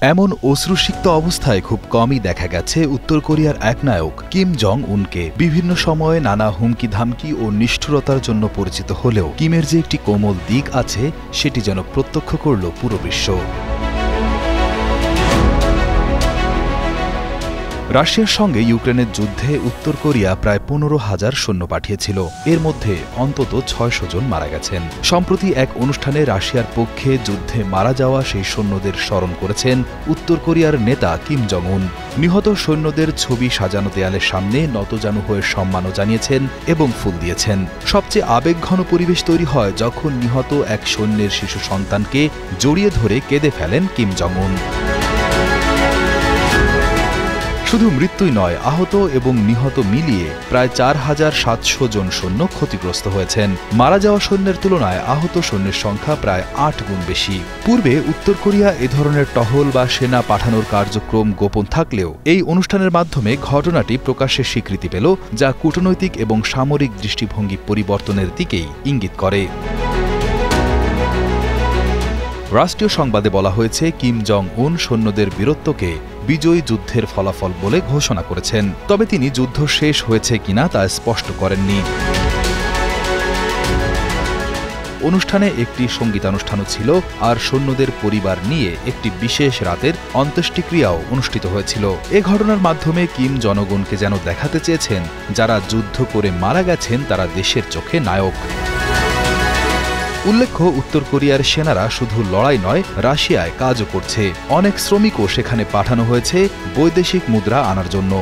এমন অশ্রুসিক্ত অবস্থায় খুব কমই দেখা গেছে উত্তর কোরিয়ার এক নায়ক কিম জং উনকে। বিভিন্ন সময়ে নানা হুমকি ধামকি ও নিষ্ঠুরতার জন্য পরিচিত হলেও কিমের যে একটি কোমল দিক আছে সেটি যেন প্রত্যক্ষ করল পুরো বিশ্ব। রাশিয়ার সঙ্গে ইউক্রেনের যুদ্ধে উত্তর কোরিয়া প্রায় ১৫,০০০ সৈন্য পাঠিয়েছিল। এর মধ্যে অন্তত ৬০০ জন মারা গেছেন। সম্প্রতি এক অনুষ্ঠানে রাশিয়ার পক্ষে যুদ্ধে মারা যাওয়া সেই সৈন্যদের স্মরণ করেছেন উত্তর কোরিয়ার নেতা কিম জং উন। নিহত সৈন্যদের ছবি সাজানো দেয়ালের সামনে নতজানু হয়ে সম্মানও জানিয়েছেন এবং ফুল দিয়েছেন। সবচেয়ে আবেগঘন পরিবেশ তৈরি হয় যখন নিহত এক সৈন্যের শিশু সন্তানকে জড়িয়ে ধরে কেঁদে ফেলেন কিম জং উন। শুধু মৃত্যুই নয়, আহত এবং নিহত মিলিয়ে প্রায় ৪,৭০০ জন সৈন্য ক্ষতিগ্রস্ত হয়েছেন। মারা যাওয়া সৈন্যের তুলনায় আহত সৈন্যের সংখ্যা প্রায় ৮ গুণ বেশি। পূর্বে উত্তর কোরিয়া এ ধরনের টহল বা সেনা পাঠানোর কার্যক্রম গোপন থাকলেও এই অনুষ্ঠানের মাধ্যমে ঘটনাটি প্রকাশ্যে স্বীকৃতি পেল, যা কূটনৈতিক এবং সামরিক দৃষ্টিভঙ্গি পরিবর্তনের দিকেই ইঙ্গিত করে। রাষ্ট্রীয় সংবাদে বলা হয়েছে, কিম জং উন সৈন্যদের বীরত্বকে বিজয়ী যুদ্ধের ফলাফল বলে ঘোষণা করেছেন। তবে তিনি যুদ্ধ শেষ হয়েছে কিনা তা স্পষ্ট করেননি। অনুষ্ঠানে একটি সঙ্গীতানুষ্ঠানও ছিল, আর সৈন্যদের পরিবার নিয়ে একটি বিশেষ রাতের অন্ত্যেষ্টিক্রিয়াও অনুষ্ঠিত হয়েছিল। এ ঘটনার মাধ্যমে কিম জনগণকে যেন দেখাতে চেয়েছেন, যারা যুদ্ধ করে মারা গেছেন তারা দেশের চোখে নায়ক। উল্লেখ্য, উত্তর কোরিয়ার সেনারা শুধু লড়াই নয়, রাশিয়ায় কাজও করছে। অনেক শ্রমিকও সেখানে পাঠানো হয়েছে বৈদেশিক মুদ্রা আনার জন্য।